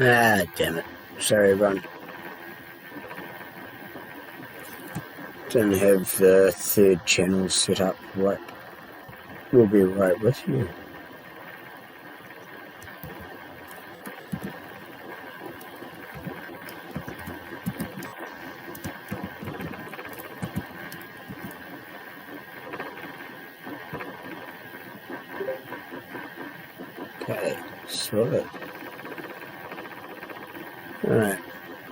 Ah, damn it. Sorry, everyone. Didn't have the third channel set up right. We'll be right with you. Okay, solid. Alright,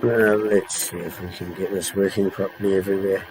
let's see if we can get this working properly everywhere.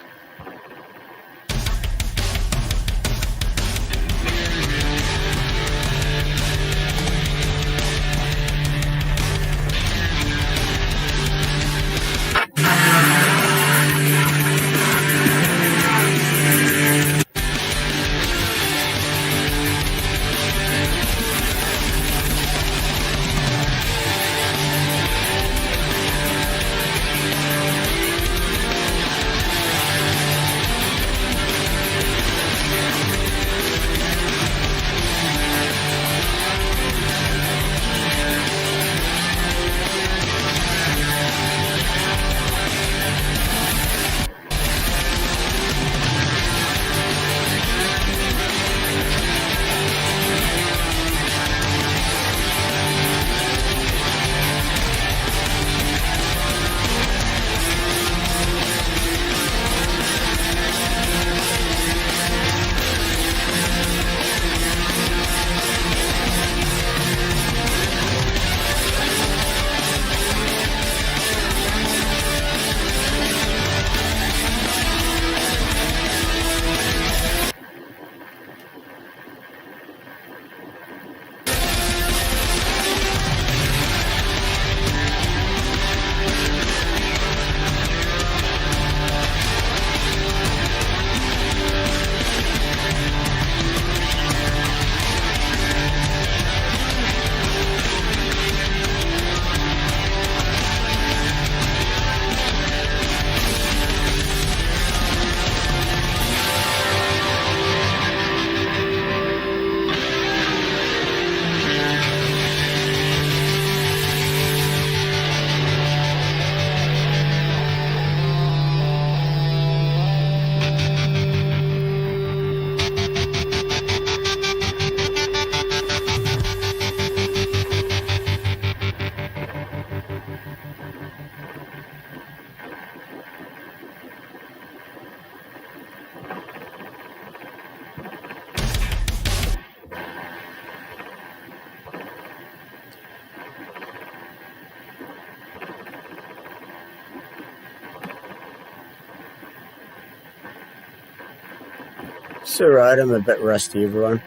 It's alright, I'm a bit rusty, everyone.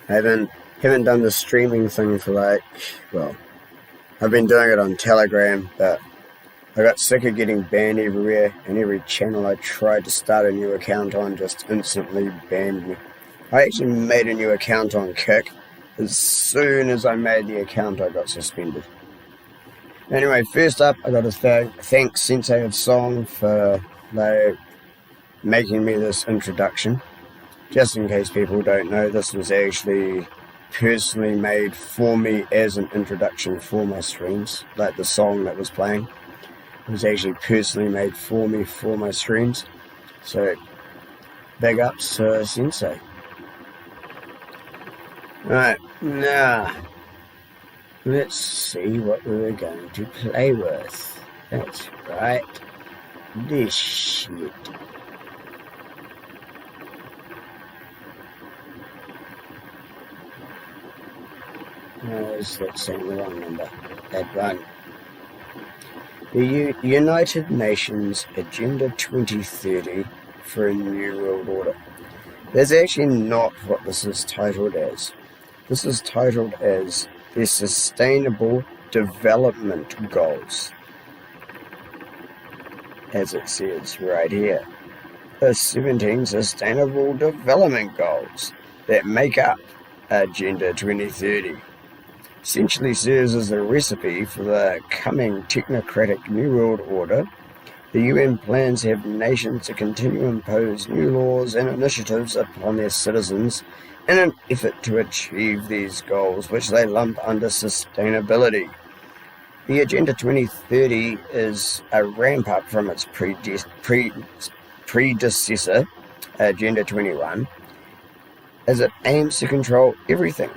I haven't done the streaming thing for I've been doing it on Telegram, but I got sick of getting banned everywhere, and every channel I tried to start a new account on just instantly banned me. I actually made a new account on Kick. As soon as I made the account, I got suspended. Anyway, first up, I got to thank Sensei of Song for making me this introduction. Just in case people don't know, this was actually personally made for me as an introduction for my streams. Like the song that was playing, it was actually personally made for me for my streams. So, big ups to Sensei. Right, now, let's see what we're going to play with. That's right, this shit. No, that's saying the wrong number. That one. The United Nations Agenda 2030 for a New World Order. That's actually not what this is titled as. This is titled as the Sustainable Development Goals. As it says right here. The 17 Sustainable Development Goals that make up Agenda 2030. Essentially serves as a recipe for the coming technocratic New World Order. The UN plans have nations to continue to impose new laws and initiatives upon their citizens in an effort to achieve these goals, which they lump under sustainability. The Agenda 2030 is a ramp up from its predecessor, Agenda 21, as it aims to control everything.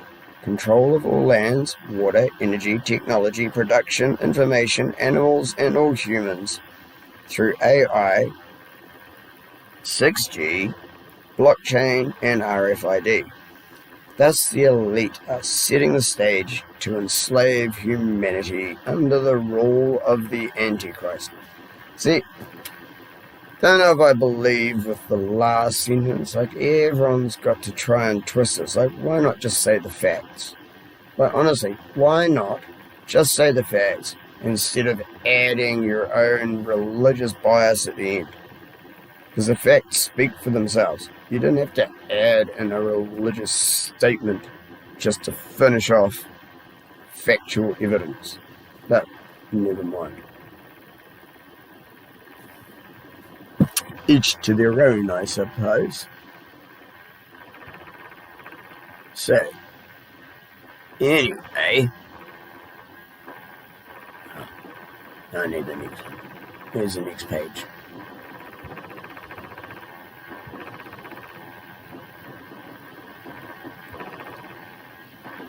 Control of all lands, water, energy, technology, production, information, animals, and all humans through AI, 6G, blockchain, and RFID. Thus, the elite are setting the stage to enslave humanity under the rule of the Antichrist. See, don't know if I believe with the last sentence. Like, everyone's got to try and twist this. Like, why not just say the facts? Like, honestly, why not just say the facts instead of adding your own religious bias at the end? Because the facts speak for themselves. You didn't have to add in a religious statement just to finish off factual evidence. But never mind. Each to their own, I suppose. So, anyway, I need the next one. Here's the next page.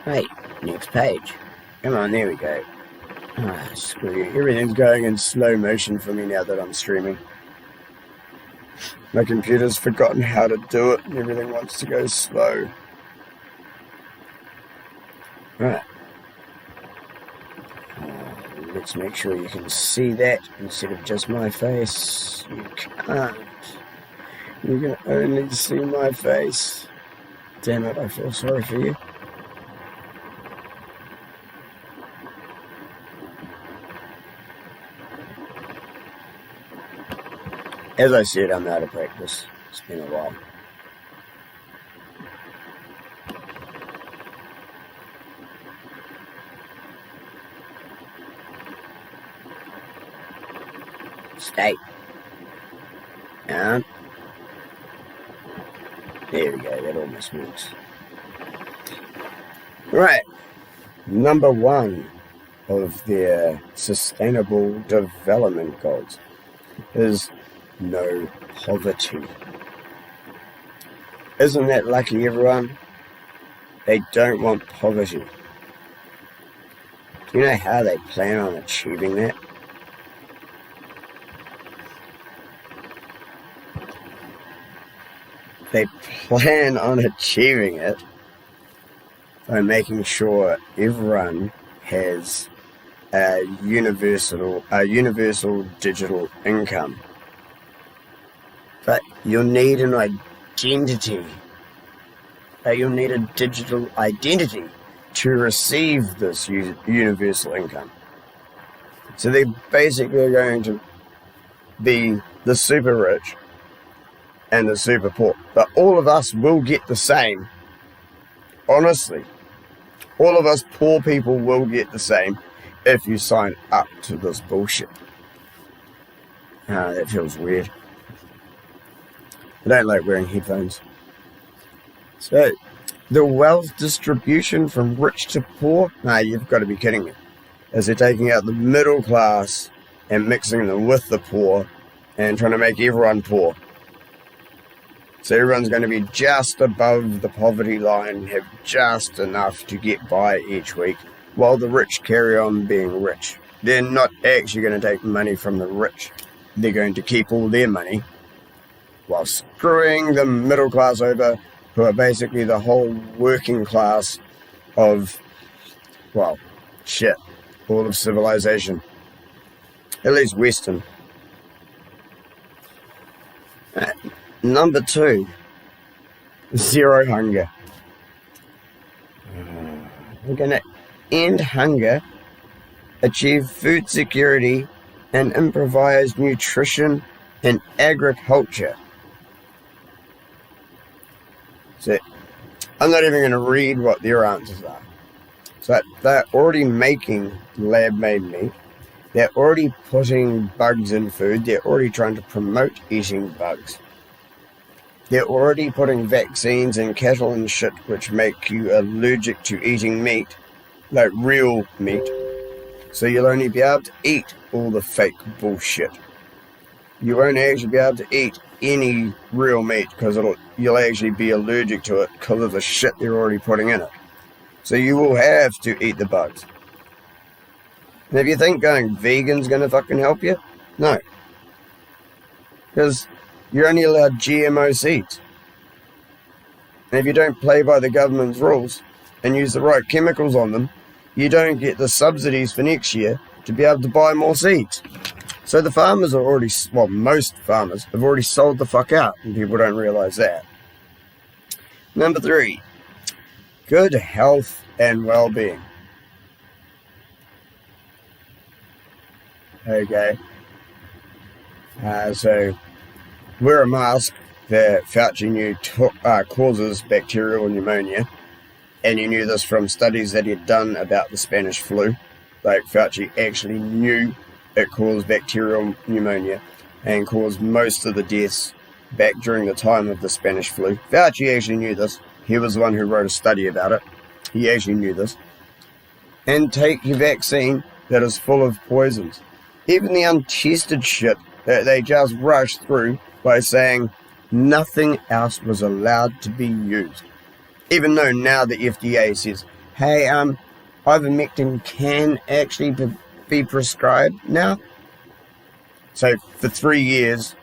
Hey, next page. Come on, there we go. Ah, screw you. Everything's going in slow motion for me now that I'm streaming. My computer's forgotten how to do it and everything wants to go slow. Right. Let's make sure you can see that instead of just my face. You can't. You can only see my face. Damn it, I feel sorry for you. As I said, I'm out of practice. It's been a while. Stay. And there we go, that almost works. Right. Number 1 of their sustainable development goals is no poverty. Isn't that lucky, everyone? They don't want poverty. Do you know how they plan on achieving that? They plan on achieving it by making sure everyone has a universal digital income. But you'll need an identity. You'll need a digital identity to receive this universal income. So they're basically going to be the super rich and the super poor. But all of us will get the same. Honestly, all of us poor people will get the same if you sign up to this bullshit. That feels weird. I don't like wearing headphones. So, the wealth distribution from rich to poor? You've got to be kidding me. As they're taking out the middle class and mixing them with the poor and trying to make everyone poor. So everyone's going to be just above the poverty line, have just enough to get by each week, while the rich carry on being rich. They're not actually going to take money from the rich. They're going to keep all their money, while screwing the middle class over, who are basically the whole working class of, well, shit, all of civilization. At least Western. Number 2, zero hunger. We're going to end hunger, achieve food security, and improvise nutrition and agriculture. So, I'm not even going to read what their answers are. So, they're already making lab-made meat. They're already putting bugs in food. They're already trying to promote eating bugs. They're already putting vaccines in cattle and shit which make you allergic to eating meat, like real meat. So you'll only be able to eat all the fake bullshit. You won't actually be able to eat any real meat because you'll actually be allergic to it because of the shit they're already putting in it. So you will have to eat the bugs. And if you think going vegan's going to fucking help you, no. Because you're only allowed GMO seeds. And if you don't play by the government's rules and use the right chemicals on them, you don't get the subsidies for next year to be able to buy more seeds. So the farmers are already, well, most farmers have already sold the fuck out, and people don't realize that. Number 3, good health and well-being. Okay. So wear a mask that Fauci knew causes bacterial pneumonia, and he knew this from studies that he'd done about the Spanish flu. Like, Fauci actually knew it caused bacterial pneumonia and caused most of the deaths back during the time of the Spanish flu. Fauci actually knew this. He was the one who wrote a study about it. He actually knew this. And take your vaccine that is full of poisons. Even the untested shit that they just rushed through by saying nothing else was allowed to be used. Even though now the FDA says, hey, ivermectin can actually be prescribed now. So for 3 years,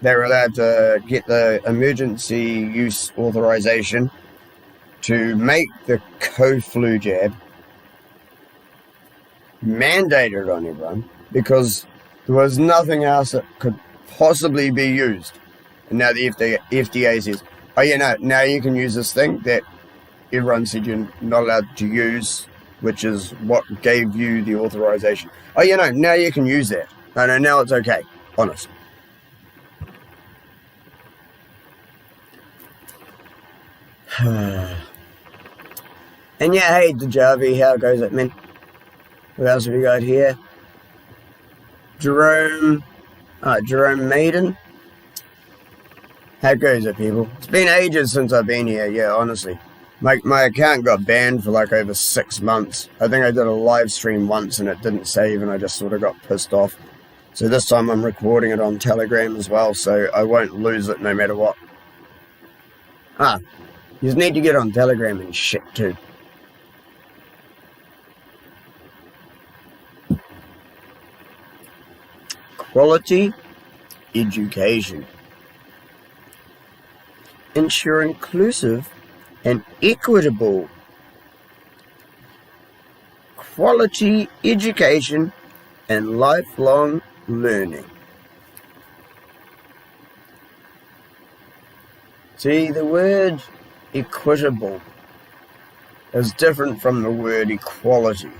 they were allowed to get the emergency use authorization to make the co-flu jab mandated on everyone because there was nothing else that could possibly be used. And now the FDA says, oh yeah, no, now you can use this thing that everyone said you're not allowed to use, which is what gave you the authorization. Oh yeah, no, now you can use that. No, now it's okay. Honest. And yeah, hey, Dejavi, how goes it, man? Who else have we got here? Jerome Maiden. How goes it, people? It's been ages since I've been here, yeah, honestly. My account got banned for like over 6 months. I think I did a live stream once and it didn't save and I just sort of got pissed off. So this time I'm recording it on Telegram as well, so I won't lose it no matter what. You just need to get on Telegram and shit too. Quality education. Ensure inclusive and equitable quality education and lifelong learning. See, the word equitable is different from the word equality.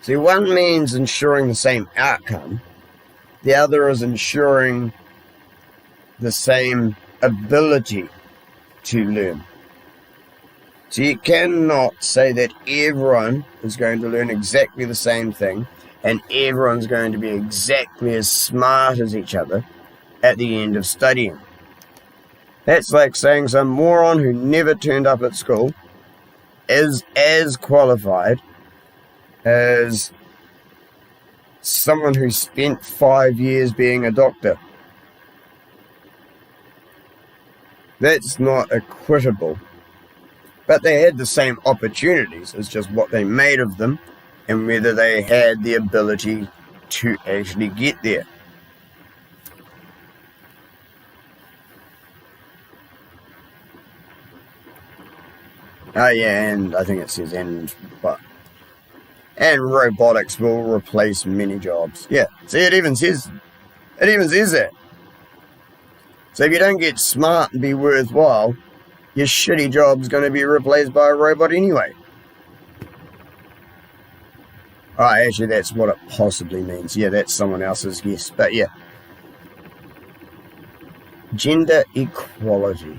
See, one means ensuring the same outcome. The other is ensuring the same ability to learn. So you cannot say that everyone is going to learn exactly the same thing and everyone's going to be exactly as smart as each other at the end of studying. That's like saying some moron who never turned up at school is as qualified as someone who spent 5 years being a doctor. That's not equitable. But they had the same opportunities. It's just what they made of them and whether they had the ability to actually get there. Oh yeah, and I think it says and robotics will replace many jobs. Yeah, see, it even says that. So if you don't get smart and be worthwhile, your shitty job's going to be replaced by a robot anyway. Oh, actually, that's what it possibly means. Yeah, that's someone else's guess. But yeah. Gender equality.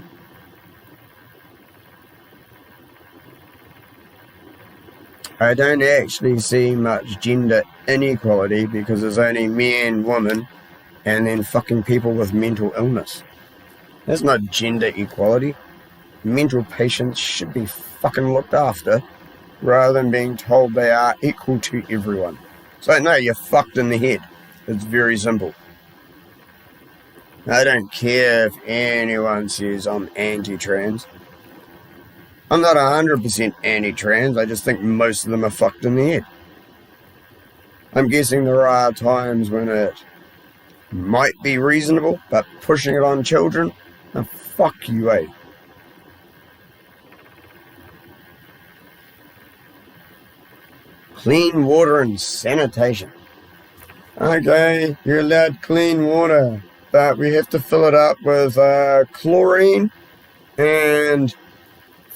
I don't actually see much gender inequality because there's only men, women, and then fucking people with mental illness. That's not gender equality. Mental patients should be fucking looked after rather than being told they are equal to everyone. So no, you're fucked in the head. It's very simple. I don't care if anyone says I'm anti-trans. I'm not 100% anti-trans, I just think most of them are fucked in the head. I'm guessing there are times when it might be reasonable, but pushing it on children? Oh, fuck you, eh? Clean water and sanitation. Okay, you're allowed clean water, but we have to fill it up with chlorine and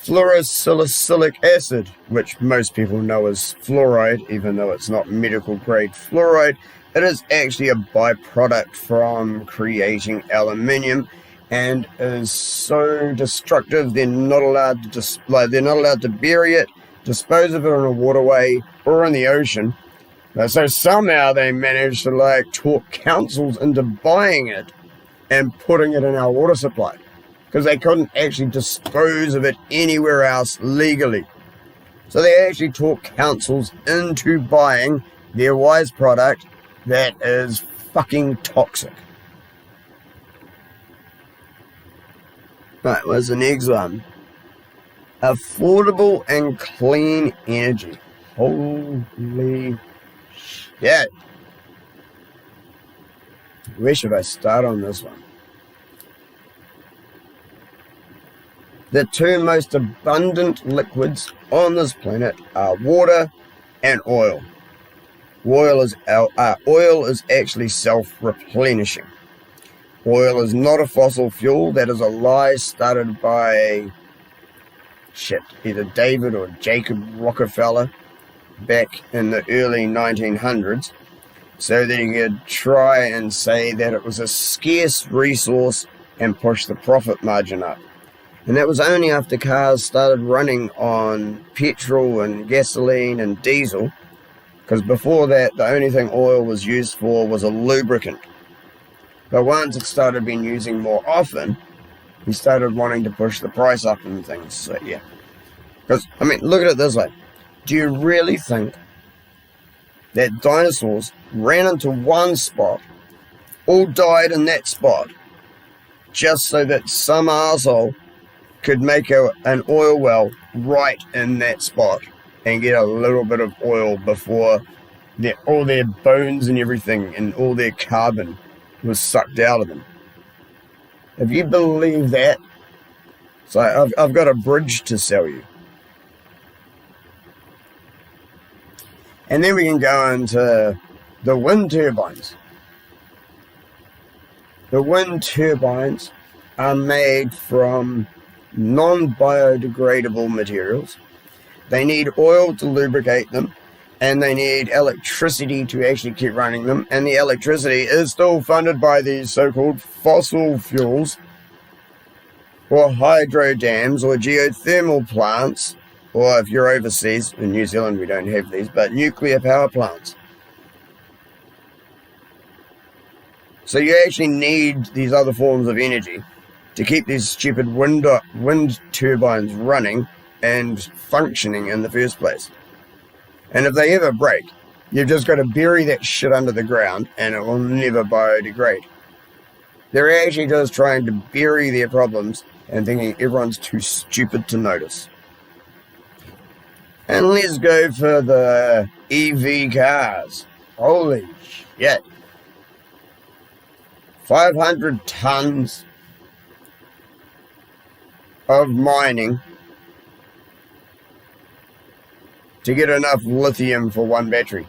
fluorosilicic acid, which most people know as fluoride, even though it's not medical grade fluoride. It is actually a byproduct from creating aluminium and is so destructive they're not allowed to bury it, dispose of it in a waterway or in the ocean. So somehow they managed to talk councils into buying it and putting it in our water supply, because they couldn't actually dispose of it anywhere else legally. So they actually talk councils into buying their wise product that is fucking toxic. Right, what's the next one? Affordable and clean energy. Holy shit. Where should I start on this one? The two most abundant liquids on this planet are water and oil. Oil is actually self-replenishing. Oil is not a fossil fuel. That is a lie started by either David or Jacob Rockefeller back in the early 1900s, so that he could try and say that it was a scarce resource and push the profit margin up. And that was only after cars started running on petrol and gasoline and diesel, because before that, the only thing oil was used for was a lubricant. But once it started being used more often, he started wanting to push the price up and things. So yeah. Because, look at it this way. Do you really think that dinosaurs ran into one spot, all died in that spot, just so that some arsehole could make an oil well right in that spot and get a little bit of oil before all their bones and everything and all their carbon was sucked out of them? If you believe that, so I've got a bridge to sell you. And then we can go into the wind turbines. The wind turbines are made from non-biodegradable materials. They need oil to lubricate them, and they need electricity to actually keep running them, and the electricity is still funded by these so-called fossil fuels, or hydro dams, or geothermal plants, or if you're overseas, in New Zealand we don't have these, but nuclear power plants. So you actually need these other forms of energy to keep these stupid wind turbines running and functioning in the first place. And if they ever break, you've just got to bury that shit under the ground and it will never biodegrade. They're actually just trying to bury their problems and thinking everyone's too stupid to notice. And let's go for the EV cars. Holy shit. 500 tons of mining to get enough lithium for one battery.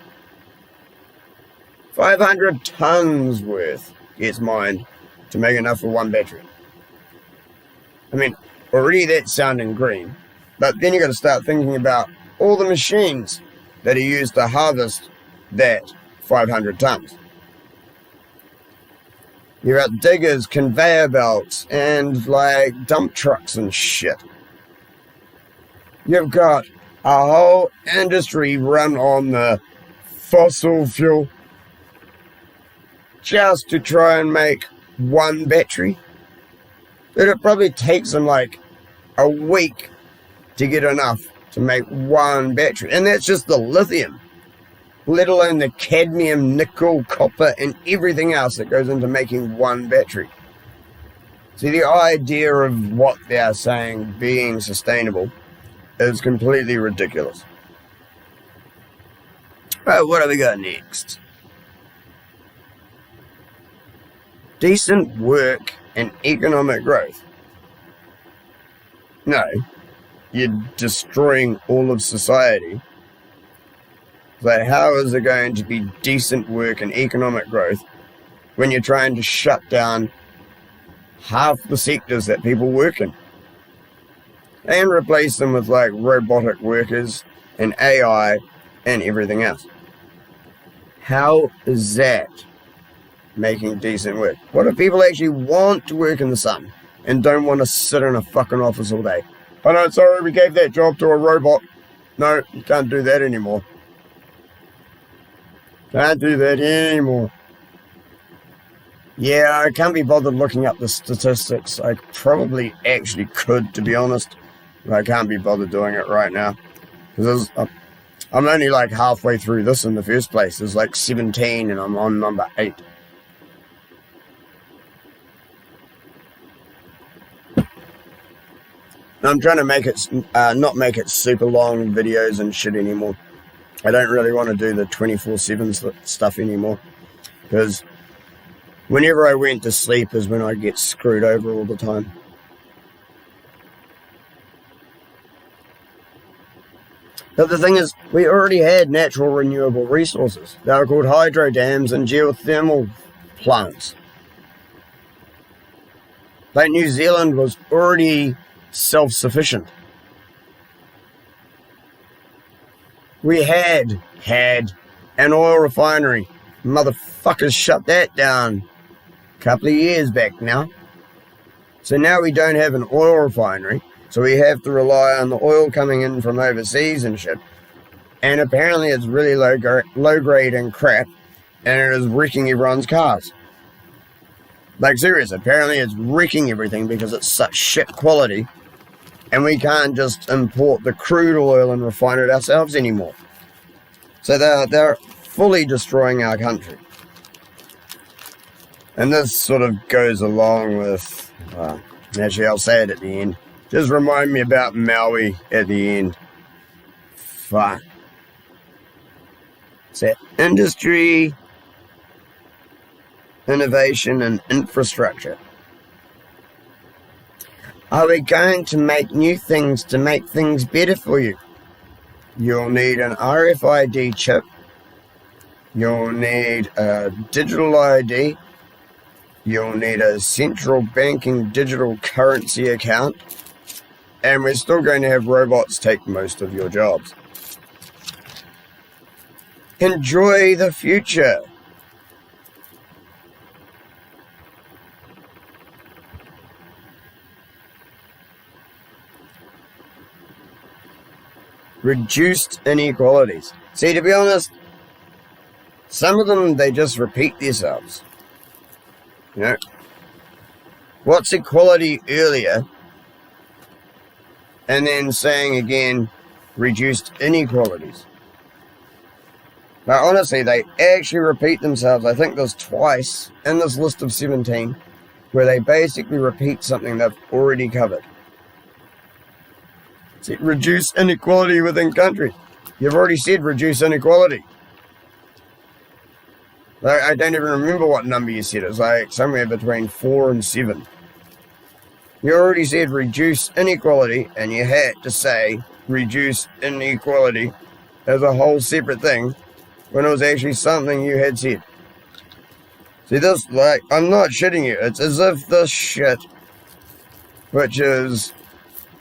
500 tons worth gets mined to make enough for one battery. Already that's sounding green, but then you got to start thinking about all the machines that are used to harvest that 500 tons. You've got diggers, conveyor belts, and dump trucks and shit. You've got a whole industry run on the fossil fuel just to try and make one battery. It probably takes them like a week to get enough to make one battery. And that's just the lithium, let alone the cadmium, nickel, copper, and everything else that goes into making one battery. See, the idea of what they are saying being sustainable is completely ridiculous. Right, what have we got next? Decent work and economic growth. No, you're destroying all of society. So how is it going to be decent work and economic growth when you're trying to shut down half the sectors that people work in and replace them with like robotic workers and AI and everything else? How is that making decent work? What if people actually want to work in the sun and don't want to sit in a fucking office all day? Oh no, sorry, we gave that job to a robot. No, you can't do that anymore. Can't do that anymore. Yeah, I can't be bothered looking up the statistics. I probably actually could, to be honest. But I can't be bothered doing it right now. Because I'm only like halfway through this in the first place. There's like 17 and I'm on number 8. I'm trying to make it, not make it super long videos and shit anymore. I don't really want to do the 24/7 stuff anymore. Because whenever I went to sleep is when I get screwed over all the time. But the thing is, we already had natural renewable resources. They were called hydro dams and geothermal plants. Like New Zealand was already self-sufficient. We had an oil refinery. Motherfuckers shut that down a couple of years back now. So now we don't have an oil refinery, so we have to rely on the oil coming in from overseas and shit. And apparently it's really low grade and crap, and it is wrecking everyone's cars. Like serious, apparently it's wrecking everything because it's such shit quality, and we can't just import the crude oil and refine it ourselves anymore. So they're fully destroying our country. And this sort of goes along with, actually I'll say it at the end. Just remind me about Maui at the end. Fuck. It's that industry, innovation, and infrastructure. Are we going to make new things to make things better for you? You'll need an RFID chip. You'll need a digital ID. You'll need a central banking digital currency account. And we're still going to have robots take most of your jobs. Enjoy the future. Reduced inequalities. See, to be honest, some of them, they just repeat themselves. You know, what's equality earlier? And then saying again, reduced inequalities. Now, honestly, they actually repeat themselves. I think there's twice in this list of 17 where they basically repeat something they've already covered. See, reduce inequality within countries. You've already said reduce inequality. Like, I don't even remember what number you said. It's like somewhere between 4 and 7. You already said reduce inequality, and you had to say reduce inequality as a whole separate thing when it was actually something you had said. See, this, like, I'm not shitting you. It's as if this shit, which is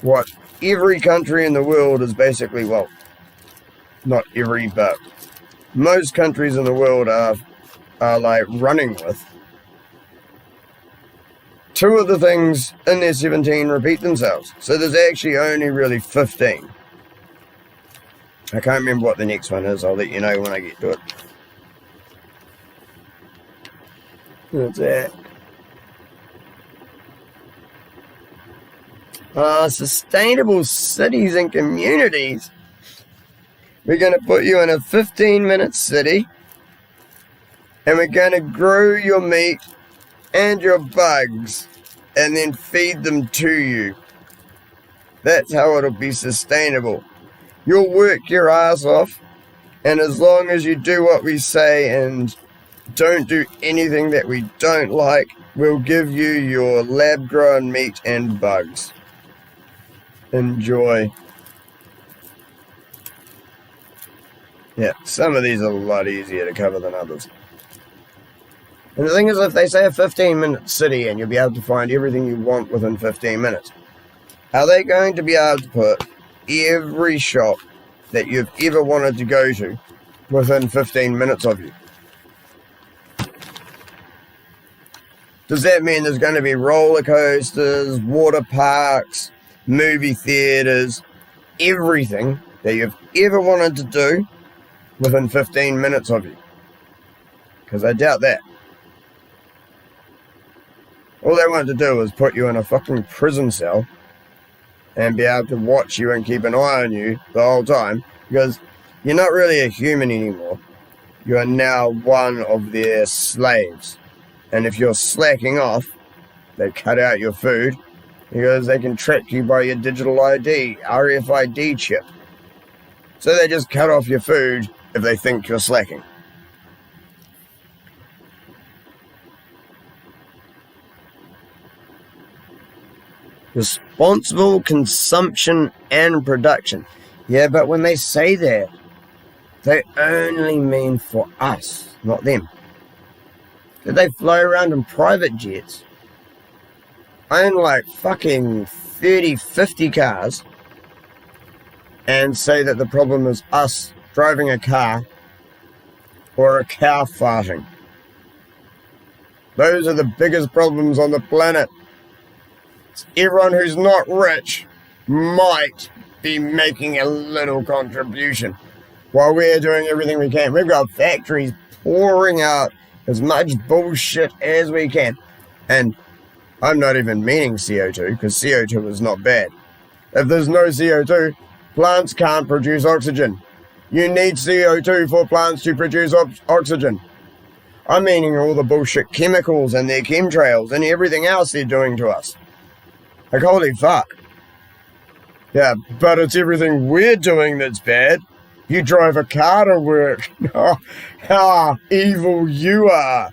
what every country in the world is basically, well, not every, but most countries in the world are like running with. 2 of the things in their 17 repeat themselves. So there's actually only really 15. I can't remember what the next one is. I'll let you know when I get to it. What's that? Sustainable cities and communities. We're going to put you in a 15-minute city, and we're going to grow your meat and your bugs and then feed them to you. That's how it'll be sustainable. You'll work your ass off, and as long as you do what we say and don't do anything that we don't like, we'll give you your lab-grown meat and bugs. Enjoy. Yeah, some of these are a lot easier to cover than others. And the thing is, if they say a 15-minute city and you'll be able to find everything you want within 15 minutes, are they going to be able to put every shop that you've ever wanted to go to within 15 minutes of you? Does that mean there's going to be roller coasters, water parks, movie theaters, everything that you've ever wanted to do within 15 minutes of you? Because I doubt that. All they want to do is put you in a fucking prison cell and be able to watch you and keep an eye on you the whole time, because you're not really a human anymore. You are now one of their slaves. And if you're slacking off, they cut out your food because they can track you by your digital ID, RFID chip. So they just cut off your food if they think you're slacking. Responsible consumption and production. Yeah, but when they say that, they only mean for us, not them. They fly around in private jets, own like fucking 30, 50 cars, and say that the problem is us driving a car or a cow farting. Those are the biggest problems on the planet. Everyone who's not rich might be making a little contribution while we're doing everything we can. We've got factories pouring out as much bullshit as we can. And I'm not even meaning CO2, because CO2 is not bad. If there's no CO2, plants can't produce oxygen. You need CO2 for plants to produce oxygen. I'm meaning all the bullshit chemicals and their chemtrails and everything else they're doing to us. Like, holy fuck. Yeah, but it's everything we're doing that's bad. You drive a car to work. Oh, how evil you are.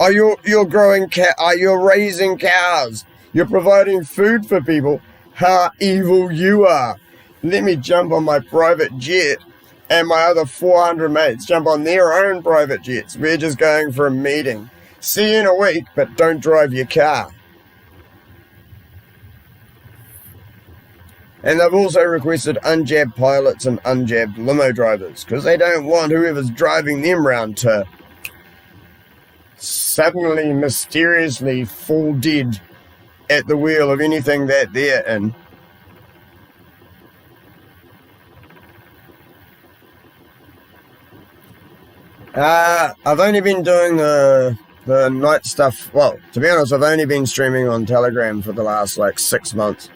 You're growing you're raising cows. You're providing food for people. How evil you are. Let me jump on my private jet and my other 400 mates jump on their own private jets. We're just going for a meeting. See you in a week, but don't drive your car. And they've also requested unjabbed pilots and unjabbed limo drivers, because they don't want whoever's driving them round to suddenly, mysteriously fall dead at the wheel of anything that they're in. I've only been doing the night stuff. Well, to be honest, I've only been streaming on Telegram for the last 6 months.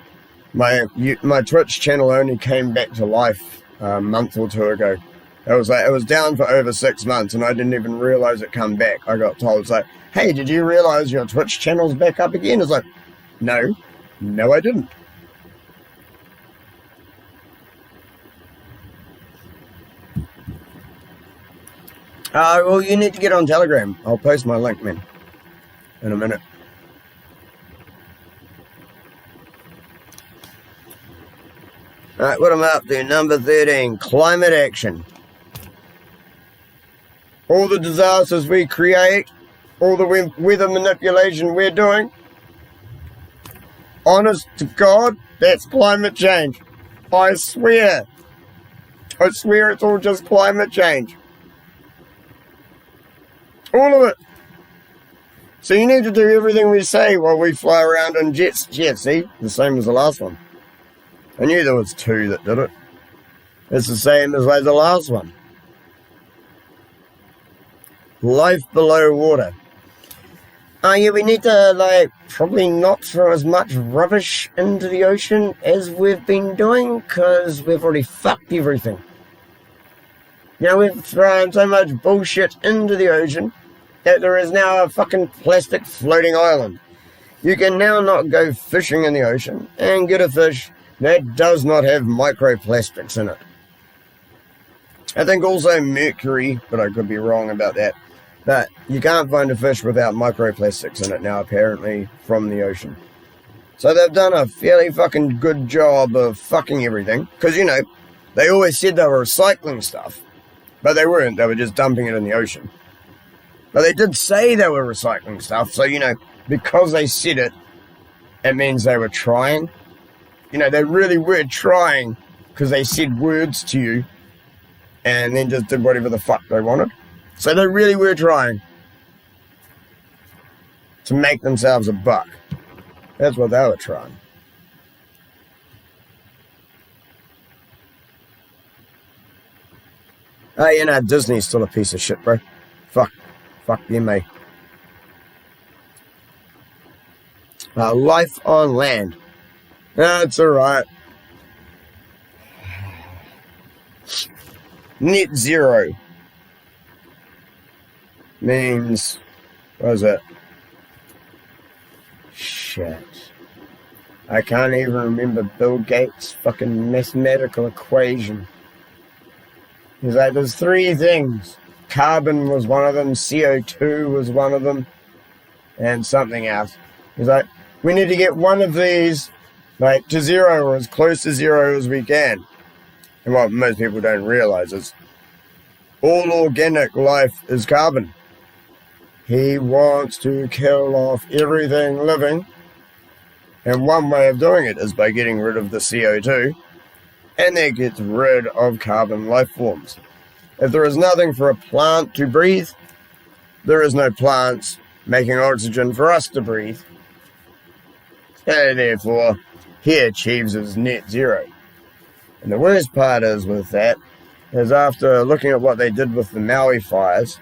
My Twitch channel only came back to life a month or two ago. It was down for over 6 months, and I didn't even realize it come back. I got told, it's like, hey, did you realize your Twitch channel's back up again? It's like, no, I didn't. Well, you need to get on Telegram. I'll post my link, man, in a minute. Alright, what am I up to? Number 13, climate action. All the disasters we create, all the weather manipulation we're doing, honest to God, that's climate change. I swear it's all just climate change. All of it. So you need to do everything we say while we fly around in jets. Yeah, see? The same as the last one. I knew there was two that did it. It's the same as like the last one. Life below water. Oh yeah, we need to like probably not throw as much rubbish into the ocean as we've been doing, because we've already fucked everything. You know, we've thrown so much bullshit into the ocean that there is now a fucking plastic floating island. You can now not go fishing in the ocean and get a fish that does not have microplastics in it. I think also mercury, but I could be wrong about that. But you can't find a fish without microplastics in it now, apparently, from the ocean. So they've done a fairly fucking good job of fucking everything. Because, you know, they always said they were recycling stuff. But they weren't. They were just dumping it in the ocean. But they did say they were recycling stuff. So, you know, because they said it, it means they were trying. You know, they really were trying because they said words to you and then just did whatever the fuck they wanted. So they really were trying to make themselves a buck. That's what they were trying. Oh, you know, Disney's still a piece of shit, bro. Fuck you, mate. Life on land. That's alright. Net zero means, what is it? Shit. I can't even remember Bill Gates' fucking mathematical equation. He's like, there's three things. Carbon was one of them, CO2 was one of them, and something else. He's like, we need to get one of these like to zero, or as close to zero as we can. And what most people don't realize is all organic life is carbon. He wants to kill off everything living, and one way of doing it is by getting rid of the CO2, and that gets rid of carbon life forms. If there is nothing for a plant to breathe, there is no plants making oxygen for us to breathe. And therefore, he achieves his net zero. And the worst part is with that, is after looking at what they did with the Maui fires,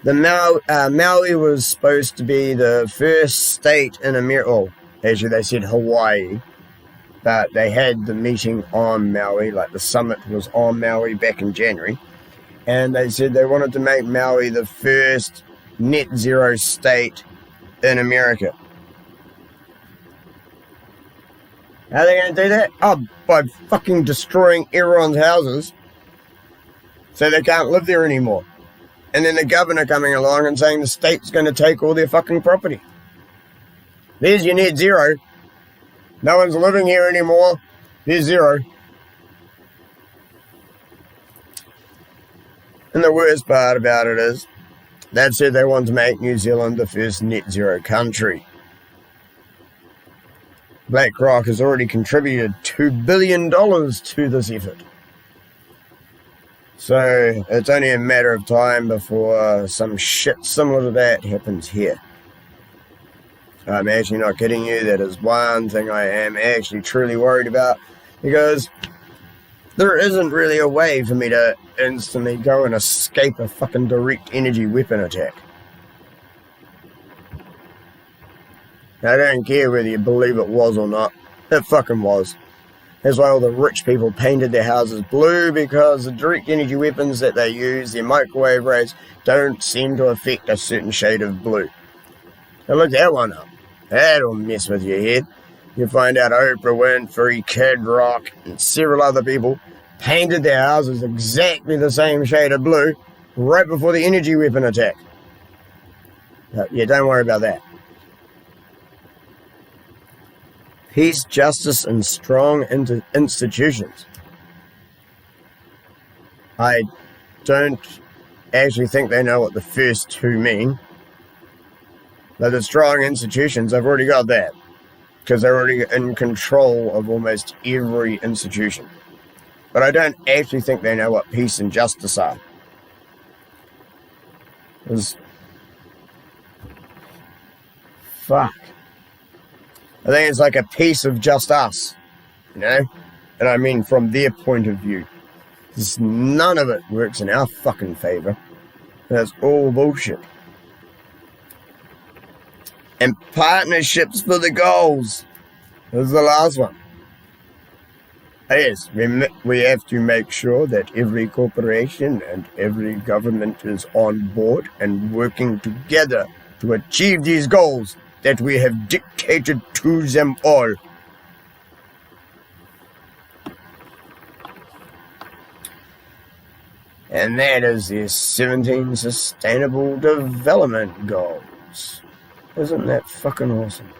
the Maui was supposed to be the first state in America. Oh, actually they said Hawaii, but they had the meeting on Maui, like the summit was on Maui back in January, and they said they wanted to make Maui the first net zero state in America. How are they going to do that? Oh, by fucking destroying everyone's houses so they can't live there anymore. And then the governor coming along and saying the state's going to take all their fucking property. There's your net zero. No one's living here anymore. There's zero. And the worst part about it is, that said they want to make New Zealand the first net zero country. BlackRock has already contributed $2 billion to this effort. So it's only a matter of time before some shit similar to that happens here. I'm actually not kidding you. That is one thing I am actually truly worried about, because there isn't really a way for me to instantly go and escape a fucking direct energy weapon attack. I don't care whether you believe it was or not. It fucking was. That's why all the rich people painted their houses blue, because the direct energy weapons that they use, their microwave rays, don't seem to affect a certain shade of blue. Now look that one up. That'll mess with your head. You'll find out Oprah Winfrey, Kid Rock, and several other people painted their houses exactly the same shade of blue right before the energy weapon attack. Yeah, don't worry about that. Peace, justice, and strong institutions. I don't actually think they know what the first two mean. But the strong institutions, I've already got that, because they're already in control of almost every institution. But I don't actually think they know what peace and justice are. Fuck. I think it's like a piece of just us, you know? And I mean from their point of view. None of it works in our fucking favor. That's all bullshit. And partnerships for the goals. This is the last one. Yes, we have to make sure that every corporation and every government is on board and working together to achieve these goals that we have dictated to them all. And that is the 17 Sustainable Development Goals. Isn't that fucking awesome?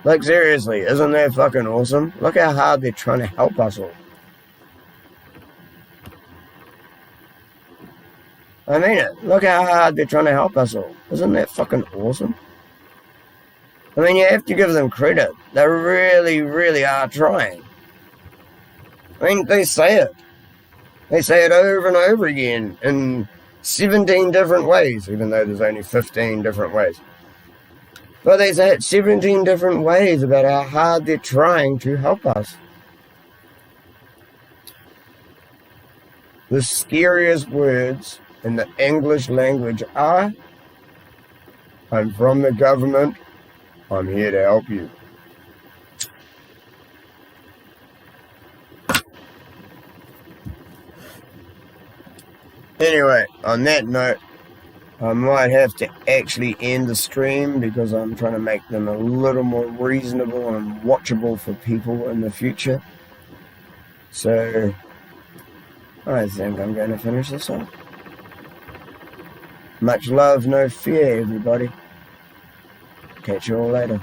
Like, seriously, isn't that fucking awesome? Look how hard they're trying to help us all. I mean it. Look how hard they're trying to help us all. Isn't that fucking awesome? I mean, you have to give them credit. They really, really are trying. I mean, they say it. They say it over and over again in 17 different ways, even though there's only 15 different ways. But they say it 17 different ways about how hard they're trying to help us. The scariest words in the English language are, I'm from the government, I'm here to help you. Anyway, on that note, I might have to actually end the stream because I'm trying to make them a little more reasonable and watchable for people in the future. So, I think I'm going to finish this off. Much love, no fear, everybody. Catch you all later.